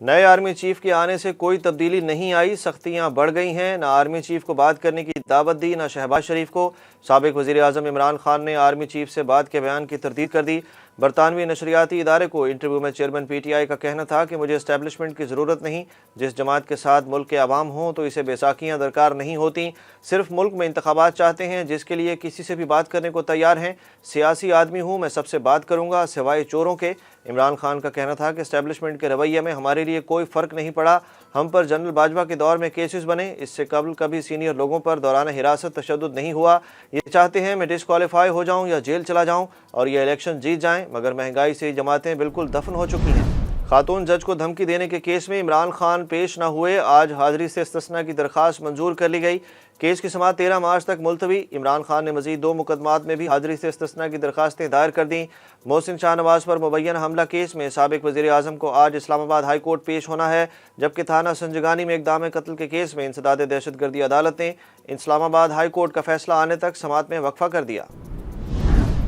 नए army chief के आने से कोई तब्दीली नहीं आई, सख्तियां बढ़ गई हैं। ना आर्मी चीफ को बात करने की दावत दी, ना शहबाज शरीफ को। साबिक वज़ीर आज़म इमरान खान ने आर्मी चीफ से बात के बयान की तरदीद कर दी। बरतानवी नशरियाती इदारे को इंटरव्यू में चेयरमैन PTI का कहना था कि मुझे एस्टैब्लिशमेंट की ज़रूरत नहीं, जिस जमात के साथ मुल्क के अवाम हों तो इसे बैसाखियाँ दरकार नहीं होती, सिर्फ मुल्क में इंतखाबात चाहते हैं जिसके लिए किसी से भी बात करने को तैयार हैं। सियासी आदमी हूँ, मैं सबसे बात करूँगा सिवाय चोरों के। इमरान खान का कहना था कि एस्टैब्लिशमेंट के रवैये में हमारे लिए कोई फ़र्क नहीं पड़ा। हम पर जनरल बाजवा के दौर में केसेस बने, इससे कबल कभी सीनियर लोगों पर दौरान हिरासत तशद्दुद नहीं हुआ। ये चाहते हैं मैं डिस्क्वालीफाई हो जाऊं या जेल चला जाऊं और ये इलेक्शन जीत जाएं, मगर महंगाई से जमातें बिल्कुल दफन हो चुकी हैं। खातून जज को धमकी देने के केस में इमरान खान पेश न हुए, आज हाजिरी से इस्तिस्ना की दरख्वास्त मंजूर कर ली गई। केस की समाअत 13 मार्च तक मुलतवी। इमरान खान ने मजीद 2 मुकदमात में भी हाजिरी से इस्तिस्ना की दरखास्तें दायर कर दी। मोहसिन शाहनवाज पर मुबैयन हमला केस में साबिक वज़ीर आज़म को आज इस्लामाबाद हाई कोर्ट पेश होना है, जबकि थाना संजगानी में इक़दाम कत्ल के केस में इंसदाद दहशतगर्दी अदालत ने इस्लामाबाद हाई कोर्ट का फैसला आने तक समाअत में वक्फा कर दिया।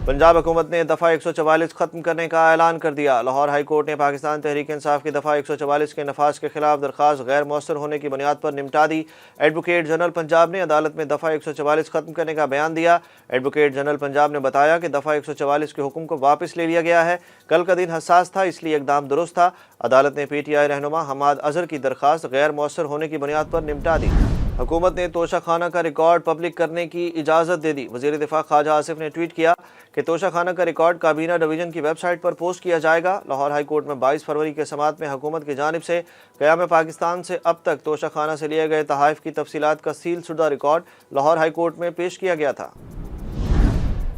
पंजाब हुकूमत ने दफ़ा 144 ख़त्म करने का ऐलान कर दिया। लाहौर हाई कोर्ट ने पाकिस्तान तहरीक इंसाफ की दफ़ा 144 के नफाज के खिलाफ दरख्वास्त गैर मौसर होने की बुनियाद पर निपटा दी। एडवोकेट जनरल पंजाब ने अदालत में दफ़ा 144 ख़त्म करने का बयान दिया। एडवोकेट जनरल पंजाब ने बताया कि दफ़ा 144 के हुक्म को वापस ले लिया गया है। कल का दिन हसास था, इसलिए इक़दाम दुरुस्त था। अदालत ने PTI रहनुमा हमाद अजहर की दरख्वास्त गैर मौसर होने की बुनियाद पर निपटा दी। हुकूमत ने तोशा खाना का रिकॉर्ड पब्लिक करने की इजाज़त दे दी। वज़ीर दिफा ख्वाजा आसिफ ने ट्वीट किया कि तोशा खाना का रिकॉर्ड काबीना डिवीज़न की वेबसाइट पर पोस्ट किया जाएगा। लाहौर हाई कोर्ट में 22 फरवरी के समाअत में हुकूमत की जानिब से क़याम पाकिस्तान से अब तक तोशा खाना से लिए गए तहाइफ की तफसीलात का सील शुदा रिकॉर्ड लाहौर हाई कोर्ट में पेश किया गया था।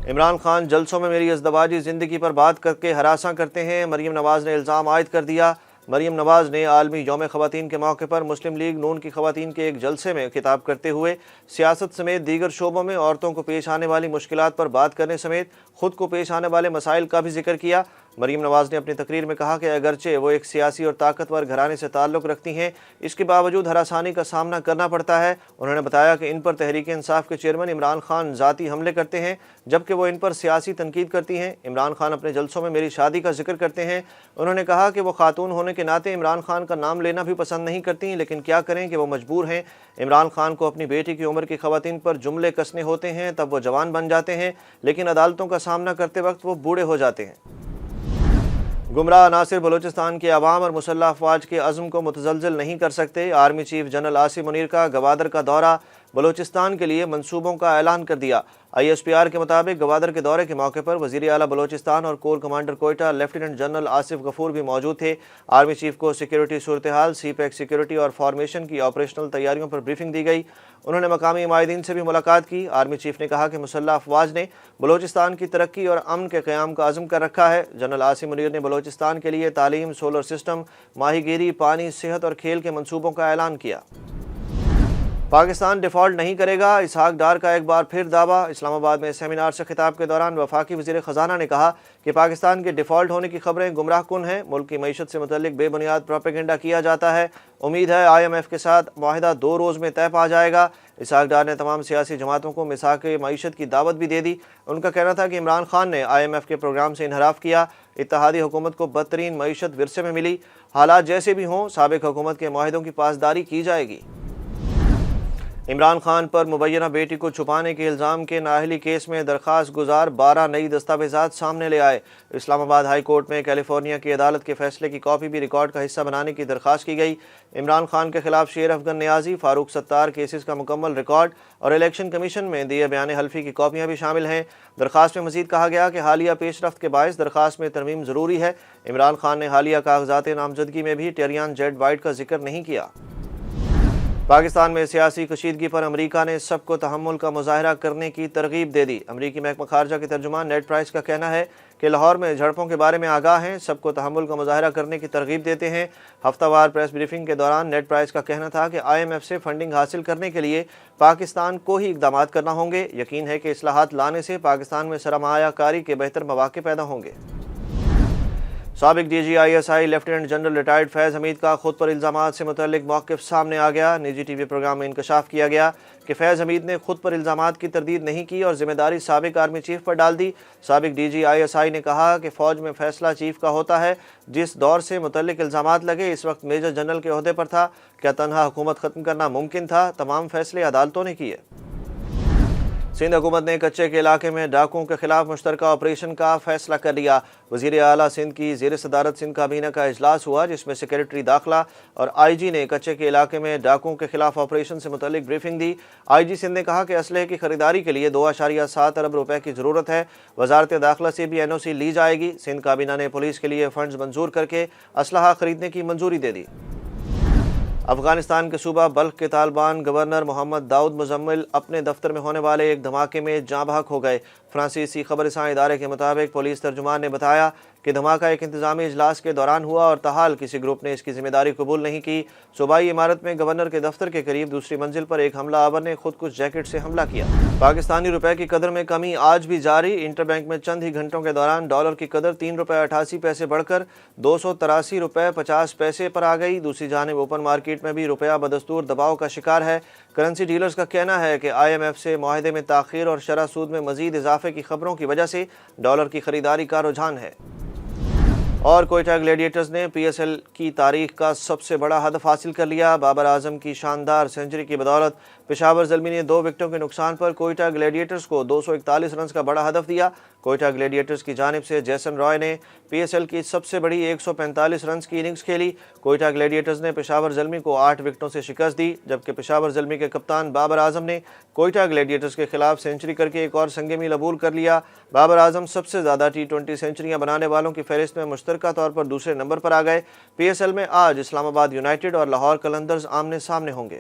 इमरान खान जलसों में मेरी अज़दवाजी ज़िंदगी पर बात करके हरासा करते हैं, मरीम नवाज़ ने इल्ज़ाम आयद कर दिया। मरीम नवाज़ ने आलमी यौम ख़वातीन के मौके पर मुस्लिम लीग नून की ख़वातीन के एक जलसे में खिताब करते हुए सियासत समेत दीगर शोबों में औरतों को पेश आने वाली मुश्किलात पर बात करने समेत ख़ुद को पेश आने वाले मसाइल का भी जिक्र किया। मरीम नवाज़ ने अपनी तकरीर में कहा कि अगरचे वो एक सियासी और ताकतवर घराने से ताल्लुक़ रखती हैं, इसके बावजूद हरासानी का सामना करना पड़ता है। उन्होंने बताया कि इन पर तहरीक इंसाफ के चेयरमैन इमरान खान ज़ाती हमले करते हैं, जबकि वो इन पर सियासी तनकीद करती हैं। इमरान खान अपने जलसों में मेरी शादी का जिक्र करते हैं। उन्होंने कहा कि वो खातून होने के नाते इमरान खान का नाम लेना भी पसंद नहीं करती, लेकिन क्या करें कि वो मजबूर हैं। इमरान खान को अपनी बेटी की उम्र की ख़वातीन पर जुमले कसने होते हैं, तब वो जवान बन जाते हैं, लेकिन अदालतों का सामना करते वक्त वो बूढ़े हो जाते हैं। गुमराह नासिर बलूचिस्तान के अवाम और मुसल्लह अफवाज के अज़्म को मुतज़लज़ल नहीं कर सकते। Army chief general Asim Munir का गवादर का दौरा, बलूचिस्तान के लिए मंसूबों का ऐलान कर दिया। ISPR के मुताबिक गवादर के दौरे के मौके पर वज़ीर आला बलूचिस्तान और corps commander Quetta lieutenant general Asif Ghafoor भी मौजूद थे। आर्मी चीफ को सिक्योरिटी सूरत हाल, CPEC सिक्योरिटी और फॉर्मेशन की ऑपरेशनल तैयारियों पर ब्रीफिंग दी गई। उन्होंने मकामी माहिदीन से भी मुलाकात की। आर्मी चीफ ने कहा कि मुसल्लह अफवाज ने बलूचिस्तान की तरक्की और अमन के क़याम का अज़्म कर रखा है। जनरल आसिम मुनीर ने बलूचिस्तान के लिए तालीम, सोलर सिस्टम, माहीगीरी, पानी, सेहत और खेल के मनसूबों का ऐलान किया। पाकिस्तान डिफ़ॉल्ट नहीं करेगा, इसहाक डार का एक बार फिर दावा। इस्लामाबाद में सेमिनार से खिताब के दौरान वफाकी वज़ीर ख़जाना ने कहा कि पाकिस्तान के डिफ़ॉल्ट होने की खबरें गुमराह कुन हैं। मुल्क की मईशत से मुतल्लिक बेबुनियाद प्रोपेगेंडा किया जाता है। उम्मीद है IMF के साथ मुआहिदा 2 रोज़ में तय पा जाएगा। इसहाक डार ने तमाम सियासी जमातों को मिसाक मईशत की दावत भी दे दी। उनका कहना था कि इमरान खान ने IMF के प्रोग्राम से इनहराफ किया। इत्तेहादी हुकूमत को बदतरीन मईशत विरसे में मिली। हालात जैसे भी हों, साबिक हुकूमत के मुआहिदों की पासदारी की जाएगी। इमरान खान पर मुबैना बेटी को छुपाने के इल्ज़ाम के नाअहली केस में दरख्वास्त गुजार 12 नई दस्तावेज़ात सामने ले आए। इस्लामाबाद हाई कोर्ट में कैलिफोर्निया की अदालत के फैसले की कॉपी भी रिकॉर्ड का हिस्सा बनाने की दरख्वास्त की गई। इमरान खान के खिलाफ शेर अफगन नियाजी, फारूक सत्तार केसेस का मुकम्मल रिकॉर्ड और इलेक्शन कमीशन में दिए बयान हल्फी की कॉपियाँ भी शामिल हैं। दरख्वास्त में मजीद कहा गया कि हालिया पेशरफ्त के बायस दरख्वास्त में तरमीम ज़रूरी है। इमरान खान ने हालिया कागजात नामजदगी में भी टेरियान जेड वाइट का जिक्र नहीं किया। पाकिस्तान में सियासी कशीदगी पर अमरीका ने सबको तहम्मुल का मुजाहरा करने की तरगीब दे दी। अमरीकी महकमा खारजा के तर्जुमान नेड प्राइस का कहना है कि लाहौर में झड़पों के बारे में आगाह हैं, सबको तहम्मुल का मुजाहरा करने की तरगीब देते हैं। हफ्तावार प्रेस ब्रीफिंग के दौरान नेड प्राइस का कहना था कि IMF से फंडिंग हासिल करने के लिए पाकिस्तान को ही इक़दामात करना होंगे। यकीन है कि इस्लाहात लाने से पाकिस्तान में सरमायाकारी के बेहतर मौक़े पैदा होंगे। سابق DGISI لیفٹیننٹ جنرل ریٹائرڈ فیض حمید کا خود پر الزامات سے متعلق موقف سامنے آ گیا۔ نجی ٹی وی پروگرام میں انکشاف کیا گیا کہ فیض حمید نے خود پر الزامات کی تردید نہیں کی اور ذمہ داری سابق آرمی چیف پر ڈال دی۔ سابق DGISI نے کہا کہ فوج میں فیصلہ چیف کا ہوتا ہے۔ جس دور سے متعلق الزامات لگے اس وقت میجر جنرل کے عہدے پر تھا۔ کیا تنہا حکومت ختم کرنا ممکن تھا؟ تمام فیصلے عدالتوں نے کیے۔ سندھ حکومت نے کچے کے علاقے میں ڈاکوؤں کے خلاف مشترکہ آپریشن کا فیصلہ کر لیا۔ وزیر اعلیٰ سندھ کی زیر صدارت سندھ کابینہ کا اجلاس ہوا جس میں سیکریٹری داخلہ اور IG نے کچے کے علاقے میں ڈاکوؤں کے خلاف آپریشن سے متعلق بریفنگ دی۔ IG سندھ نے کہا کہ اسلحے کی خریداری کے لیے 2.7 ارب روپے کی ضرورت ہے۔ وزارت داخلہ سے بھی NOC لی جائے گی۔ سندھ کابینہ نے پولیس کے لیے فنڈز منظور کر کے اسلحہ خریدنے کی منظوری دے دی۔ افغانستان کے صوبہ بلخ کے طالبان گورنر محمد داؤد مزمل اپنے دفتر میں ہونے والے ایک دھماکے میں جاں بحق ہو گئے۔ فرانسیسی خبر رساں ادارے کے مطابق پولیس ترجمان نے بتایا کہ دھماکہ ایک انتظامی اجلاس کے دوران ہوا اور تاحال کسی گروپ نے اس کی ذمہ داری قبول نہیں کی۔ صوبائی عمارت میں گورنر کے دفتر کے قریب دوسری منزل پر ایک حملہ آور نے خود کش جیکٹ سے حملہ کیا۔ پاکستانی روپے کی قدر میں کمی آج بھی جاری۔ انٹر بینک میں چند ہی گھنٹوں کے دوران ڈالر کی قدر 3 روپے 88 پیسے بڑھ کر 283 روپے 50 پیسے پر آ گئی۔ دوسری جانب اوپن مارکیٹ میں بھی روپیہ بدستور دباؤ کا شکار ہے۔ کرنسی ڈیلرز کا کہنا ہے کہ IMF سے معاہدے میں تاخیر اور شرح سود میں مزید اضافے کی خبروں کی وجہ سے ڈالر کی خریداری کا رجحان ہے۔ اور کوئٹہ گلیڈیٹرز نے PSL کی تاریخ کا سب سے بڑا ہدف حاصل کر لیا۔ بابر اعظم کی شاندار سنچری کی بدولت پشاور زلمی نے 2 وکٹوں کے نقصان پر کوئٹہ گلیڈیٹرز کو 241 رنز کا بڑا ہدف دیا۔ کوئٹہ گلیڈیٹرز کی جانب سے جیسن رائے نے PSL کی سب سے بڑی 145 رنز کی اننگز کھیلی۔ کوئٹہ گلیڈیٹرز نے پشاور زلمی کو 8 وکٹوں سے شکست دی، جبکہ پشاور زلمی کے کپتان بابر اعظم نے کوئٹہ گلیڈیٹرز کے خلاف سنچری کر کے ایک اور سنگ میل عبور کر لیا۔ بابر اعظم سب سے زیادہ T20 سنچریاں بنانے والوں کی فہرست میں مشترکہ طور پر دوسرے نمبر پر آ گئے۔ PSL میں آج اسلام آباد یونائیٹڈ اور لاہور قلندرز آمنے سامنے ہوں گے۔